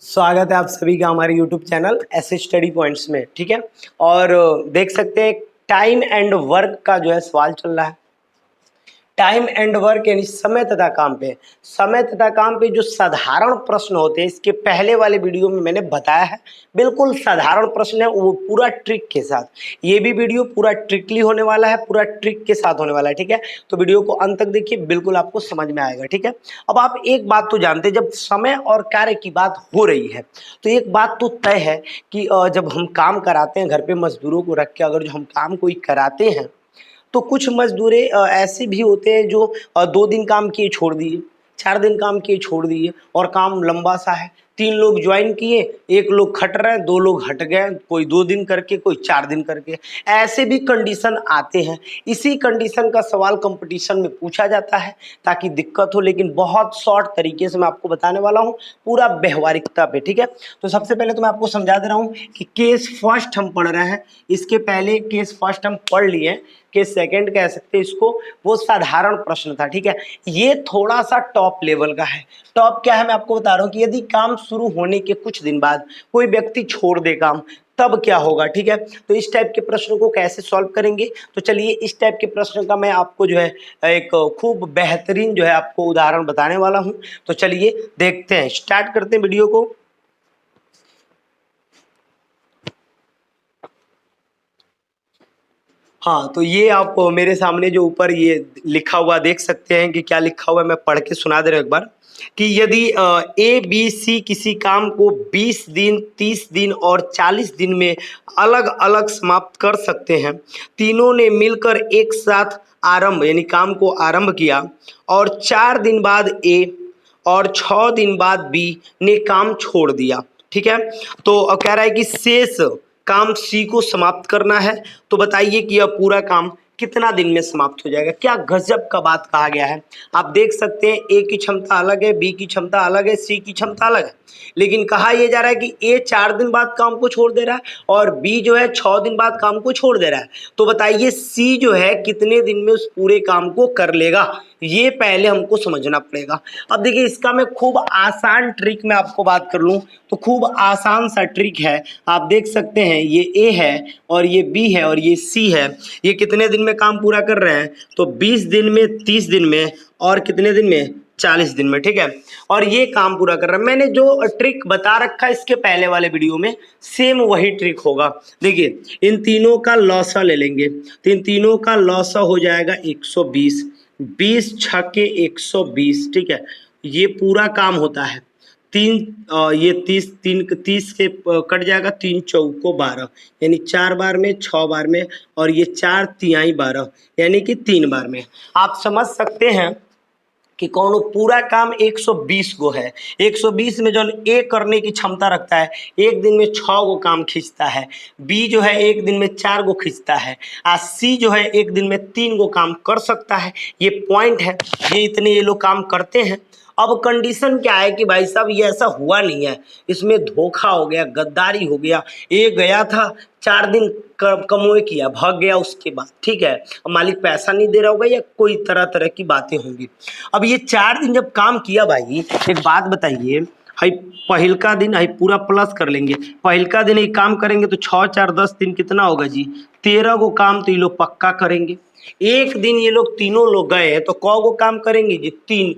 स्वागत है आप सभी का हमारे YouTube चैनल ऐसे स्टडी पॉइंट्स में। ठीक है, और देख सकते हैं टाइम एंड वर्क का जो है सवाल चल रहा है। टाइम एंड वर्क यानी समय तथा काम पे जो साधारण प्रश्न होते हैं, इसके पहले वाले वीडियो में मैंने बताया है। बिल्कुल साधारण प्रश्न है, वो पूरा ट्रिक के साथ। ये भी वीडियो पूरा ट्रिकली होने वाला है, पूरा ट्रिक के साथ होने वाला है। ठीक है, तो वीडियो को अंत तक देखिए, बिल्कुल आपको समझ में आएगा। ठीक है, अब आप एक बात तो जानते हैं, जब समय और कार्य की बात हो रही है तो एक बात तो तय है कि जब हम काम कराते हैं घर पे मजदूरों को रख के, अगर जो हम काम कोई कराते हैं तो कुछ मजदूरें ऐसे भी होते हैं जो 2 दिन काम किए छोड़ दिए, 4 दिन काम किए छोड़ दिए, और काम लंबा सा है। 3 लोग ज्वाइन किए, 1 लोग खट रहे हैं, 2 लोग हट गए, कोई 2 दिन करके, कोई 4 दिन करके। ऐसे भी कंडीशन आते हैं। इसी कंडीशन का सवाल कंपटीशन में पूछा जाता है ताकि दिक्कत हो, लेकिन बहुत शॉर्ट तरीके से मैं आपको बताने वाला हूँ, पूरा व्यवहारिकता पे। ठीक है, तो सबसे पहले तो मैं आपको समझा दे रहा हूँ कि केस फर्स्ट हम पढ़ रहे हैं। इसके पहले केस फर्स्ट हम पढ़ लिए, के सेकंड कह सकते हैं इसको, वो साधारण प्रश्न था। ठीक है, ये थोड़ा सा टॉप लेवल का है। टॉप क्या है मैं आपको बता रहा हूँ कि यदि काम शुरू होने के कुछ दिन बाद कोई व्यक्ति छोड़ दे काम, तब क्या होगा। ठीक है, तो इस टाइप के प्रश्नों को कैसे सॉल्व करेंगे, तो चलिए इस टाइप के प्रश्न का मैं आपको जो है एक खूब बेहतरीन जो है आपको उदाहरण बताने वाला हूँ। तो चलिए देखते हैं, स्टार्ट करते हैं वीडियो को। हाँ, तो ये आप मेरे सामने जो ऊपर ये लिखा हुआ देख सकते हैं कि क्या लिखा हुआ है, मैं पढ़ के सुना दे रहा हूं एक बार। कि यदि ए बी सी किसी काम को 20 दिन, 30 दिन और 40 दिन में अलग अलग समाप्त कर सकते हैं, तीनों ने मिलकर एक साथ आरंभ यानी काम को आरंभ किया, और 4 दिन बाद ए और 6 दिन बाद बी ने काम छोड़ दिया। ठीक है, तो अब कह रहा है कि शेष काम सी को समाप्त करना है। तो बताइए कि यह पूरा काम कितना दिन में समाप्त हो जाएगा। क्या गजब का बात कहा गया है। आप देख सकते हैं ए की क्षमता अलग है, बी की क्षमता अलग है, सी की क्षमता अलग है, लेकिन कहा यह जा रहा है कि ए 4 दिन बाद काम को छोड़ दे रहा है और बी जो है 6 दिन बाद काम को छोड़ दे रहा है। तो बताइए सी जो है कितने दिन में उस पूरे काम को कर लेगा, ये पहले हमको समझना पड़ेगा। अब देखिए इसका मैं खूब आसान ट्रिक में आपको बात कर लूँ तो खूब आसान सा ट्रिक है। आप देख सकते हैं ये ए है और ये बी है और ये सी है। ये कितने दिन में काम पूरा कर रहे हैं, तो 20 दिन में, 30 दिन में और कितने दिन में, 40 दिन में। ठीक है, और ये काम पूरा कर रहा है। मैंने जो ट्रिक बता रखा है इसके पहले वाले वीडियो में, सेम वही ट्रिक होगा। देखिए इन तीनों का लॉसा ले लेंगे तो इन तीनों का लॉसा हो जाएगा 120, 20 छक्के 120। ठीक है, ये पूरा काम होता है। ये 30 के कट जाएगा, 3 चौको 12 यानी 4 बार में, 6 बार में, और ये 4 तिहाई 12 यानी कि 3 बार में। आप समझ सकते हैं कि कौन पूरा काम 120 गो है। 120 में जो ए करने की क्षमता रखता है, एक दिन में 6 गो काम खींचता है। बी जो है एक दिन में 4 गो खींचता है। सी जो है एक दिन में 3 गो काम कर सकता है। ये पॉइंट है, ये इतने ये लोग काम करते हैं। अब कंडीशन क्या है कि भाई साहब ये ऐसा हुआ नहीं है, इसमें धोखा हो गया, गद्दारी हो गया। ये गया था 4 दिन कमोए किया, भाग गया उसके बाद। ठीक है, मालिक पैसा नहीं दे रहा होगा या कोई तरह तरह की बातें होंगी। अब ये 4 दिन जब काम किया भाई, एक बात बताइए, हाई पहिलका दिन हाई पूरा प्लस कर लेंगे। पहिलका दिन ये काम करेंगे तो 6 4 10 दिन कितना होगा जी, 13 गो काम तो ये लोग पक्का करेंगे। एक दिन ये लोग तीनों लोग गए तो कौ गो काम करेंगे जी,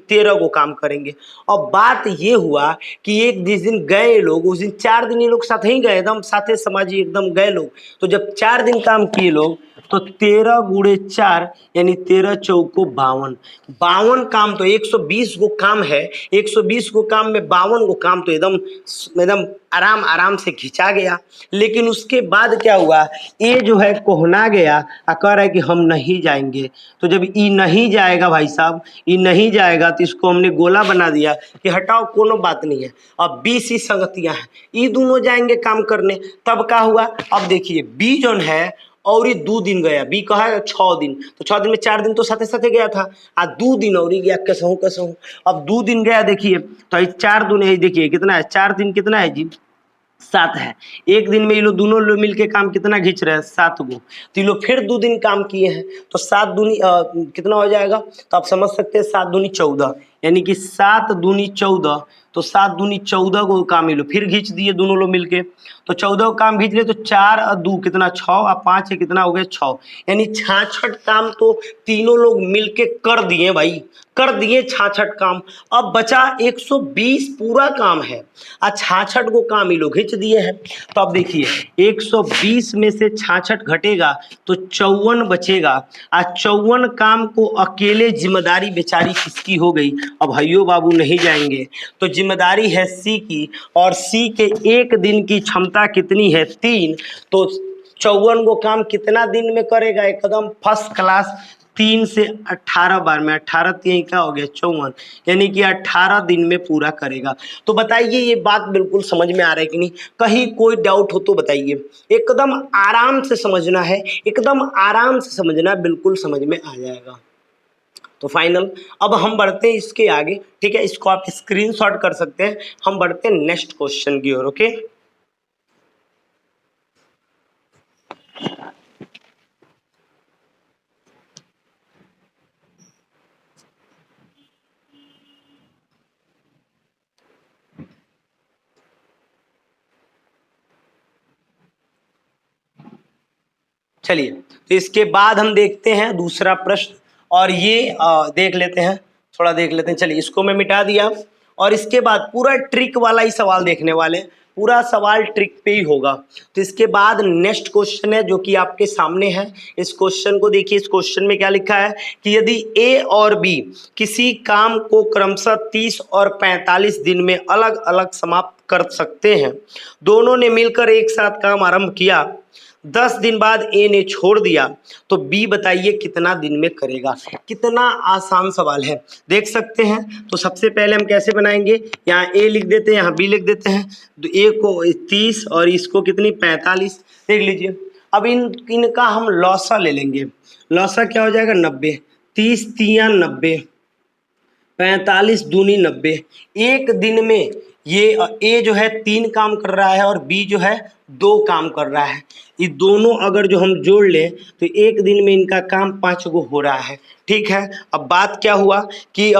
13 गो काम करेंगे। और बात ये हुआ कि एक जिस दिन गए लोग, उस दिन 4 दिन ये लोग साथ ही गए, एकदम साथे समाजी एकदम गए लोग। तो जब 4 दिन काम किए लोग तो 13 गुणे 4 यानी 13 चौको 52। 52 काम तो 120 गो काम है, 120 गो काम में 52 गो काम तो एकदम एकदम आराम आराम से खिंचा गया। लेकिन उसके बाद क्या हुआ, ये जो है कोहना गया और कह रहा है कि हम नहीं जाएंगे। तो जब ये नहीं जाएगा भाई साहब, ये नहीं जाएगा तो इसको हमने गोला बना दिया कि हटाओ कोनो बात नहीं है। अब बी सी संगतियां हैं, ये दोनों जाएंगे काम करने। तब क्या हुआ, अब देखिए बी जोन है और ये 2 दिन गया, बी कहा है 6 दिन, तो 6 दिन में 4 दिन तो साथे साथे गया था, आ 2 दिन और ही गया, कसहूं कसहूं। अब 2 दिन गया देखिए, तो ये 4 दूनी है, देखिए कितना है, 4 दिन कितना है जी, 7 है। एक दिन में ये लोग दोनों लोग मिलके काम कितना खींच रहे हैं, 7 गो। तो ये लोग फिर 2 दिन काम किए हैं तो 7 दूनी कितना हो जाएगा, तो आप समझ सकते हैं 7 दूनी 14 यानी कि 7 दूनी 14 तो 7 दूनी 14 को काम मिलो, फिर खींच दिए दोनों लोग मिलके, तो 14 को काम खींच लिए, तो 4 और 2 कितना 6 और 5 है कितना हो गया 6, यानी 66 काम तो तीनों लोग मिलके कर दिए भाई, कर दिए 66 काम। अब बचा 120 पूरा काम है, और 66 को काम ही लोग खींच दिए हैं। तो अब देखिए 120 में से 66 घटेगा तो 54 बचेगा, और 54 काम को अकेले जिम्मेदारी बेचारी किसकी हो गई? अब भाइयों बाबू नहीं जाएंगे, तो जिम्मेदारी है सी की, और सी के एक दिन की क्षमता कितनी है 3, तो 54 को काम कितना दिन में करेगा? एकदम फर्स्ट क्लास, 3 से 18 बार में, 18 3 क्या हो गया 54, यानी कि 18 दिन में पूरा करेगा। तो बताइए ये बात बिल्कुल समझ में आ रहा है कि नहीं? कहीं कोई डाउट हो तो बताइए, एकदम आराम से समझना है, एकदम आराम से समझना, बिल्कुल समझ में आ जाएगा। तो फाइनल, अब हम बढ़ते हैं इसके आगे, ठीक है, इसको आप स्क्रीनशॉट कर सकते हैं। हम बढ़ते हैं नेक्स्ट क्वेश्चन की ओर। ओके, चलिए, तो इसके बाद हम देखते हैं दूसरा प्रश्न, और ये देख लेते हैं, थोड़ा देख लेते हैं। चलिए, इसको मैं मिटा दिया, और इसके बाद पूरा ट्रिक वाला ही सवाल देखने वाले हैं, पूरा सवाल ट्रिक पे ही होगा। तो इसके बाद नेक्स्ट क्वेश्चन है जो कि आपके सामने है। इस क्वेश्चन को देखिए, इस क्वेश्चन में क्या लिखा है कि यदि ए और बी किसी काम को क्रमशः 30 और 45 दिन में अलग अलग समाप्त कर सकते हैं, दोनों ने मिलकर एक साथ काम आरंभ किया, 10 दिन बाद ए ने छोड़ दिया, तो बी बताइए कितना दिन में करेगा? कितना आसान सवाल है, देख सकते हैं। तो सबसे पहले हम कैसे बनाएंगे, यहाँ ए लिख देते हैं, यहाँ बी लिख देते हैं, तो ए को 30 और इसको कितनी 45, देख लीजिए। अब इनका हम लौसा ले लेंगे, लौसा क्या हो जाएगा 90, 30 तिया 90, 45 दूनी 90। एक दिन में ये ए जो है 3 काम कर रहा है और बी जो है 2 काम कर रहा है, ये दोनों अगर जो हम जोड़ लें तो एक दिन में इनका काम 5 गो हो रहा है। ठीक है, अब बात क्या हुआ कि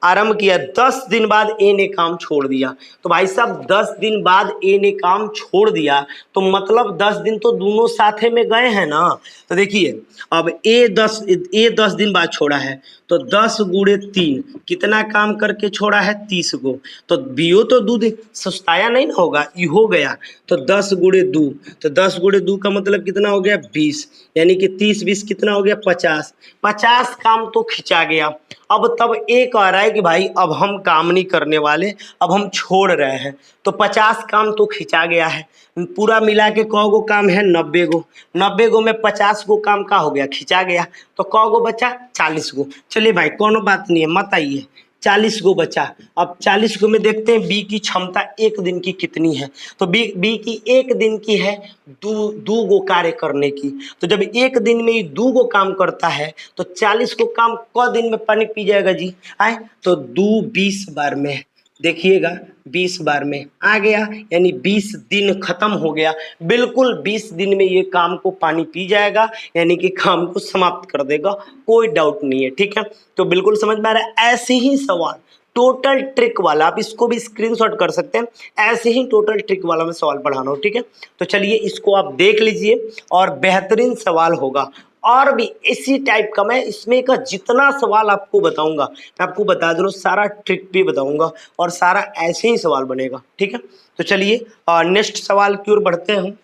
आरंभ किया, 10 दिन बाद ए ने काम छोड़ दिया, तो भाई साहब 10 दिन बाद ए ने काम छोड़ दिया, तो मतलब 10 दिन तो दोनों साथे में गए हैं ना। तो देखिए, अब ए 10 दिन बाद छोड़ा है, तो 10 गुणे 3 कितना काम करके छोड़ा है 30 गो, तो बीओ तो दूध सस्ताया नहीं ना होगा, ये हो गया, तो 10 गुणे 2, तो 10 गुणे 2 का मतलब कितना हो गया 20, यानी कि 30 20 कितना हो गया 50, 50 काम तो खिंचा गया। अब तब ए कह रहा है कि भाई अब हम काम नहीं करने वाले, अब हम छोड़ रहे हैं, तो 50 काम तो खिंचा गया है। पूरा मिला के कौ गो काम है 90 गो, 90 गो में 50 गो काम का हो गया खिंचा गया, तो कौ गो बचा 40 गो। चलिए भाई कोनो बात नहीं है, मत आइए, 40 गो बचा। अब 40 गो में देखते हैं बी की क्षमता एक दिन की कितनी है, तो बी की एक दिन की है दो गो कार्य करने की। तो जब एक दिन में ये 2 गो काम करता है तो 40 को काम क दिन में पानी पी जाएगा जी? आए तो 2 20 बार में, देखिएगा 20 बार में आ गया, यानी 20 दिन खत्म हो गया, बिल्कुल 20 दिन में ये काम को पानी पी जाएगा, यानी कि काम को समाप्त कर देगा, कोई डाउट नहीं है। ठीक है, तो बिल्कुल समझ में आ रहा है। ऐसे ही सवाल टोटल ट्रिक वाला, आप इसको भी स्क्रीनशॉट कर सकते हैं, ऐसे ही टोटल ट्रिक वाला मैं सवाल पढ़ा रहा हूँ। ठीक है, तो चलिए इसको आप देख लीजिए, और बेहतरीन सवाल होगा, और भी इसी टाइप का मैं इसमें का जितना सवाल आपको बताऊंगा, मैं आपको बता दूं सारा ट्रिक भी बताऊंगा, और सारा ऐसे ही सवाल बनेगा। ठीक है, तो चलिए नेक्स्ट सवाल की ओर बढ़ते हैं।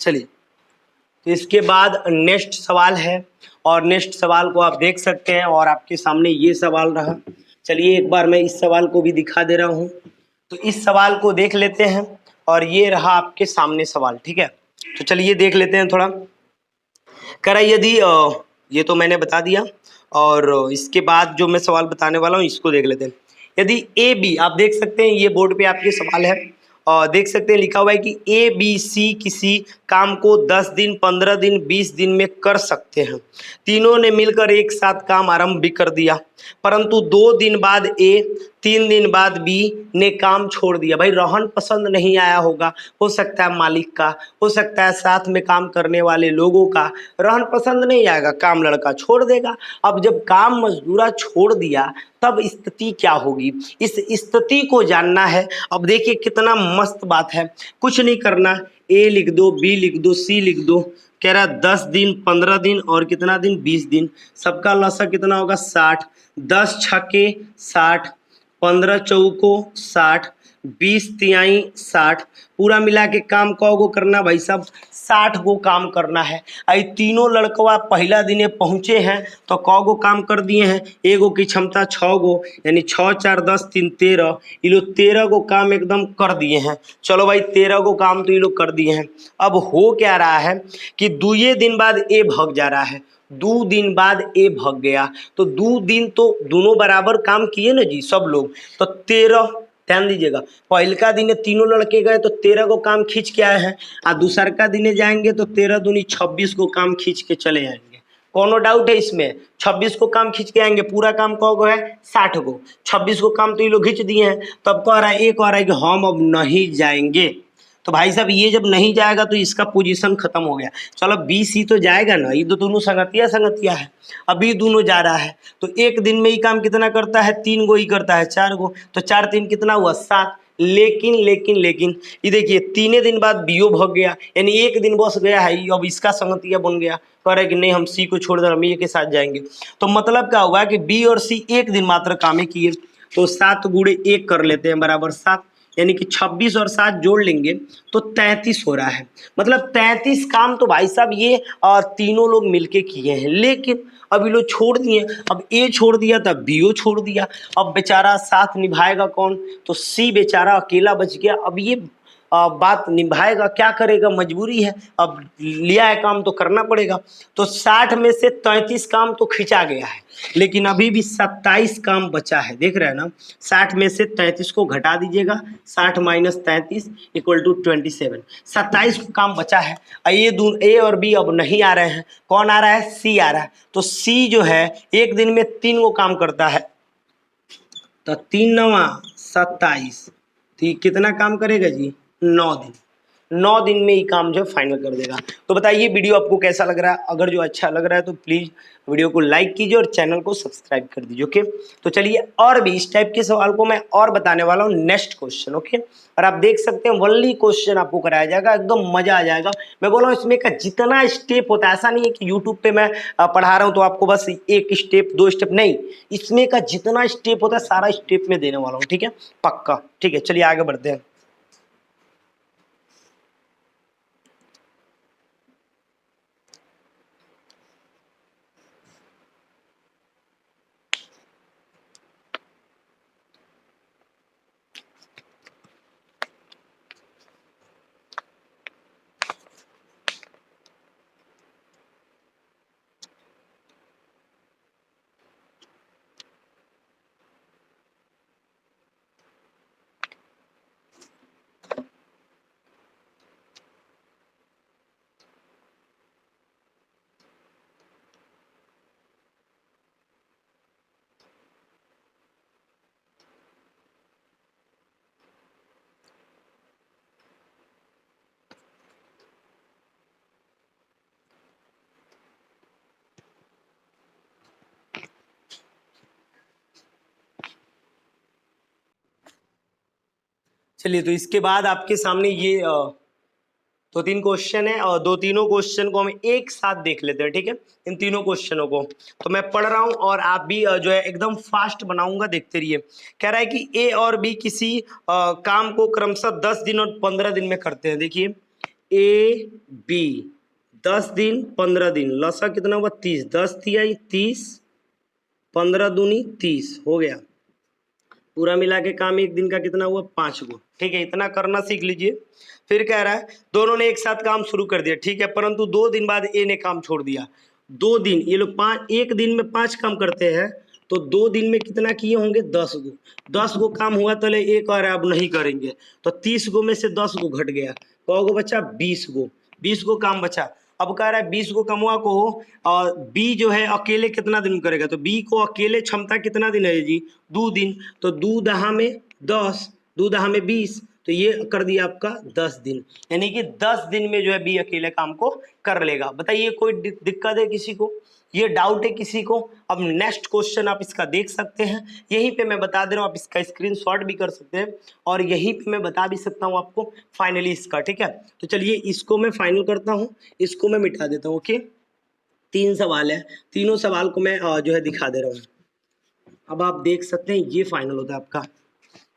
चलिए, तो इसके बाद नेक्स्ट सवाल है, और नेक्स्ट सवाल को आप देख सकते हैं, और आपके सामने ये सवाल रहा। चलिए एक बार मैं इस सवाल को भी दिखा दे रहा हूँ, तो इस सवाल को देख लेते हैं, और ये रहा आपके सामने सवाल। ठीक है, तो चलिए देख लेते हैं थोड़ा। कह रहा है यदि ये तो मैंने बता दिया, और इसके बाद जो मैं सवाल बताने वाला हूँ इसको देख लेते हैं। यदि ए बी, आप देख सकते हैं ये बोर्ड पे आपके सवाल है, देख सकते हैं लिखा हुआ है कि ए बी सी किसी काम को 10 दिन 15 दिन 20 दिन में कर सकते हैं। तीनों ने मिलकर एक साथ काम आरंभ भी कर दिया, परंतु 2 दिन बाद ए, 3 दिन बाद बी ने काम छोड़ दिया। भाई रहन पसंद नहीं आया होगा, हो सकता है मालिक का, हो सकता है साथ में काम करने वाले लोगों का रहन पसंद नहीं आएगा, काम लड़का छोड़ देगा। अब जब काम मजदूरा छोड़ दिया तब स्थिति क्या होगी, इस स्थिति को जानना है। अब देखिए कितना मस्त बात है, कुछ नहीं करना, ए लिख दो, बी लिख दो, सी लिख दो। कह रहा 10 दिन 15 दिन और कितना दिन 20 दिन, सबका लसा कितना होगा 60, 10 छके 60, 15 चौको 60, 20 तिहाई 60, पूरा मिला के काम कौ गो करना भाई साहब 60 गो काम करना है। आई तीनों लड़कवा पहला दिने पहुँचे हैं तो कौ गो काम कर दिए हैं, एगो की क्षमता 6 गो, यानी 6 4 10 3 13, ये लोग 13 गो काम एकदम कर दिए हैं। चलो भाई 13 गो काम तो ये लोग कर दिए हैं। अब हो क्या रहा है कि 2 दिन बाद ए भाग जा रहा है, 2 दिन बाद ए भाग गया, तो 2 दिन तो दोनों बराबर काम किए ना जी सब लोग, तो 13, ध्यान दीजिएगा पहलका दिन तीनों लड़के गए तो 13 को काम खींच के आए हैं, और दूसरका दिन जाएंगे तो 13 दूनी 26 को काम खींच के चले आएंगे। कोनो डाउट है इसमें, 26 को काम खींच के आएंगे, पूरा काम कौ गो है 60 गो, 26 को काम तो ये लोग खींच दिए हैं। तब कह रहा है एक कह रहा है कि हम अब नहीं जाएंगे, तो भाई साहब ये जब नहीं जाएगा तो इसका पोजीशन खत्म हो गया। चलो बी सी तो जाएगा ना, ये तो दोनों संगतिया संगतिया है, अभी दोनों जा रहा है तो एक दिन में ही काम कितना करता है 3 गो ही करता है, 4 गो, तो 4 3 कितना हुआ 7। लेकिन लेकिन लेकिन ये देखिए 3 दिन बाद बीओ भग गया, यानी एक दिन बस गया है, अब इसका संगतिया बन गया, कह रहे कि नहीं हम सी को छोड़ दे हम ए के साथ जाएंगे। तो मतलब क्या हुआ कि बी और सी एक दिन मात्र काम ही किए, तो 7 गुणे 1 कर लेते हैं बराबर 7, यानी कि 26 और 7 जोड़ लेंगे तो 33 हो रहा है। मतलब 33 काम तो भाई साहब ये तीनों लोग मिलके किए हैं, लेकिन अब ये लोग छोड़ दिए, अब ए छोड़ दिया तब बीओ छोड़ दिया, अब बेचारा साथ निभाएगा कौन, तो सी बेचारा अकेला बच गया। अब ये बात निभाएगा क्या करेगा, मजबूरी है, अब लिया है काम तो करना पड़ेगा। तो 60 में से 33 काम तो खिंचा गया है, लेकिन अभी भी 27 काम बचा है, देख रहे हैं ना। 60 में से 33 को घटा दीजिएगा, 60 माइनस 33 इक्वल टू 27, 27 काम बचा है। ये दोनों ए और बी अब नहीं आ रहे हैं, कौन आ रहा है सी आ रहा है, तो सी जो है एक दिन में 3 गो काम करता है, तो 3 9 27, तो कितना काम करेगा जी 9 दिन, 9 दिन में ही काम जो फाइनल कर देगा। तो बताइए वीडियो आपको कैसा लग रहा है, अगर जो अच्छा लग रहा है तो प्लीज़ वीडियो को लाइक कीजिए और चैनल को सब्सक्राइब कर दीजिए। ओके, तो चलिए और भी इस टाइप के सवाल को मैं और बताने वाला हूँ नेक्स्ट क्वेश्चन। ओके, और आप देख सकते हैं वनली क्वेश्चन आपको कराया जाएगा, एकदम मजा आ जाएगा। मैं बोल रहा हूँ इसमें का जितना स्टेप होता है, ऐसा नहीं है कि यूट्यूब पे मैं पढ़ा रहा हूँ तो आपको बस एक स्टेप 2 स्टेप, नहीं, इसमें का जितना स्टेप होता है सारा स्टेप में देने वाला हूँ, ठीक है पक्का। ठीक है चलिए आगे बढ़ते हैं। चलिए तो इसके बाद आपके सामने ये 2-3 क्वेश्चन है और 2-तीनों क्वेश्चन को हम एक साथ देख लेते हैं, ठीक है। इन तीनों क्वेश्चनों को तो मैं पढ़ रहा हूं और आप भी जो है एकदम फास्ट बनाऊंगा, देखते रहिए। कह रहा है कि ए और बी किसी काम को क्रमशः 10 दिन और 15 दिन में करते हैं। देखिए ए बी 10 दिन 15 दिन, लसा कितना हुआ 30, 10 तिहाई 30, 15 दूनी 30 हो गया, पूरा मिला के काम एक दिन का कितना हुआ 5 गो, ठीक है। इतना करना सीख लीजिए। फिर कह रहा है दोनों ने एक साथ काम शुरू कर दिया, ठीक है, परंतु 2 दिन बाद ए ने काम छोड़ दिया। 2 दिन, ये लोग 5, एक दिन में 5 काम करते हैं, तो 2 दिन में कितना किए होंगे 10 गो। 10 गो काम हुआ तो ले एक और अब नहीं करेंगे, तो 30 गो में से 10 गो घट गया, कौ गो बचा 20 गो। 20 गो काम बचा। अब कह रहा है 20 गो कमवा को और बी जो है अकेले कितना दिन करेगा, तो बी को अकेले क्षमता कितना दिन है जी 2 दिन, तो 2 दहा में 10, 2 दहा में 20, तो ये कर दिया आपका 10 दिन, यानी कि 10 दिन में जो है बी अकेले काम को कर लेगा। बताइए कोई दिक्कत है किसी को, ये डाउट है किसी को? अब नेक्स्ट क्वेश्चन आप इसका देख सकते हैं, यहीं पे मैं बता दे रहा हूँ, आप इसका स्क्रीनशॉट भी कर सकते हैं और यहीं पे मैं बता भी सकता हूँ आपको फाइनली इसका, ठीक है। तो चलिए इसको मैं फाइनल करता हूँ, इसको मैं मिटा देता हूँ। ओके, 3 सवाल है, तीनों सवाल को मैं जो है दिखा दे रहा हूँ। अब आप देख सकते हैं ये फाइनल होता है आपका।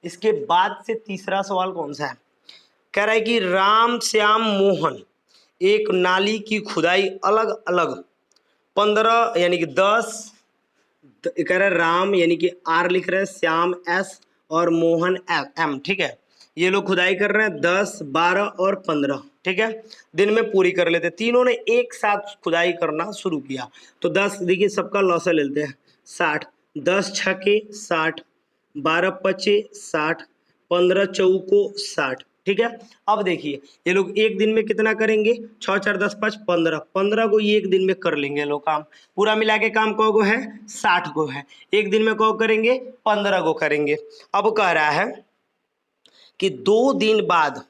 इसके बाद से तीसरा सवाल कौन सा है, कह रहा है कि राम श्याम मोहन एक नाली की खुदाई अलग अलग 15 यानी कि 10, कह रहा है राम यानी कि आर लिख रहे हैं, श्याम एस और मोहन एम, ठीक है। ये लोग खुदाई कर रहे हैं 10, 12 और 15, ठीक है, दिन में पूरी कर लेते। तीनों ने एक साथ खुदाई करना शुरू किया, तो 10 देखिए सबका लॉस ले लेते हैं 60, 10 छके 60, 12 पचे 60, 15 चौको 60, ठीक है। अब देखिए ये लोग एक दिन में कितना करेंगे, 6 4 10 5 15, 15 को ये एक दिन में कर लेंगे लोग काम, पूरा मिला के काम कौ गो है 60 गो है, एक दिन में कौ करेंगे 15 गो करेंगे। अब कह रहा है कि 2 दिन बाद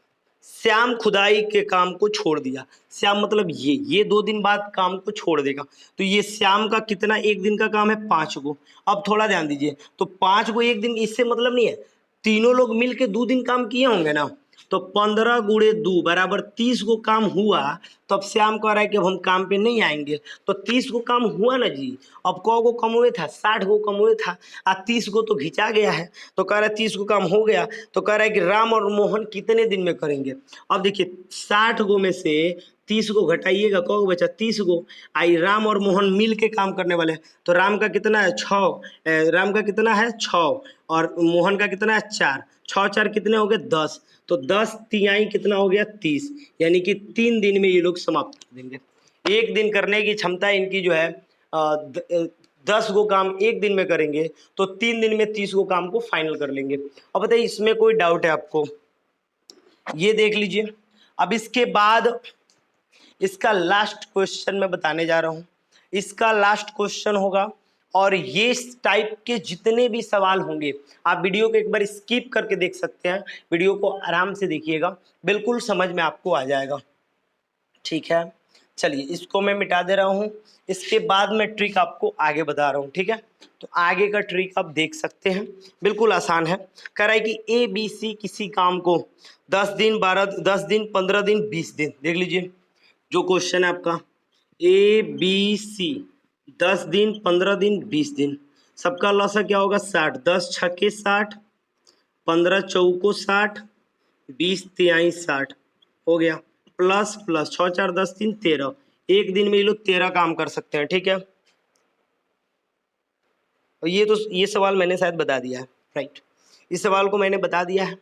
श्याम खुदाई के काम को छोड़ दिया। श्याम मतलब ये 2 दिन बाद काम को छोड़ देगा, तो ये श्याम का कितना एक दिन का काम है 5 गो। अब थोड़ा ध्यान दीजिए, तो 5 गो एक दिन, इससे मतलब नहीं है तीनों लोग मिलके 2 दिन काम किए होंगे ना, तो 15 गुणे 2 बराबर 30 गो काम हुआ। तो अब श्याम कह रहा है कि अब हम काम पे नहीं आएंगे, तो 30 गो काम हुआ ना जी। अब कौ गो कम हुए था 60 गो कम हुए था, 30 गो तो घिंचा गया है, तो कह रहा है 30 गो काम हो गया। तो कह रहा है कि राम और मोहन कितने दिन में करेंगे। अब देखिए 60 गो में से 30 गो घटाइएगा, कौ गो बचा 30 गो। आई राम और मोहन मिल के काम करने वाले हैं, तो राम का कितना है 6, राम का कितना है 6 और मोहन का कितना है 4, 6 4 कितने हो गए 10, तो 10 तिहाई कितना हो गया 30, यानी कि 3 दिन में ये लोग समाप्त कर देंगे। एक दिन करने की क्षमता इनकी जो है 10 गो काम एक दिन में करेंगे, तो 3 दिन में 30 गो काम को फाइनल कर लेंगे। अब बताइए इसमें कोई डाउट है आपको, ये देख लीजिए। अब इसके बाद इसका लास्ट क्वेश्चन मैं बताने जा रहा हूं, इसका लास्ट क्वेश्चन होगा और ये इस टाइप के जितने भी सवाल होंगे आप वीडियो को एक बार स्किप करके देख सकते हैं, वीडियो को आराम से देखिएगा, बिल्कुल समझ में आपको आ जाएगा, ठीक है। चलिए इसको मैं मिटा दे रहा हूँ, इसके बाद मैं ट्रिक आपको आगे बता रहा हूँ, ठीक है। तो आगे का ट्रिक आप देख सकते हैं, बिल्कुल आसान है। कह रहा है कि ए बी सी किसी काम को 10 दिन 15 दिन 20 दिन, देख लीजिए जो क्वेश्चन है आपका, ए बी सी 10 दिन 15 दिन 20 दिन, सबका लॉस क्या होगा 60, 10 छके 60, 15 चौको 60, 20 तिहाई 60 हो गया, प्लस प्लस 6 4 10 3 13, एक दिन में ये लोग 13 काम कर सकते हैं, ठीक है। और ये सवाल मैंने शायद बता दिया है, राइट, इस सवाल को मैंने बता दिया है,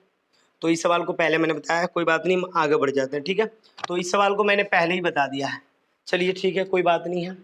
तो इस सवाल को पहले मैंने बताया, कोई बात नहीं, आगे बढ़ जाते हैं, ठीक है। तो इस सवाल को मैंने पहले ही बता दिया है, चलिए ठीक है, कोई बात नहीं है।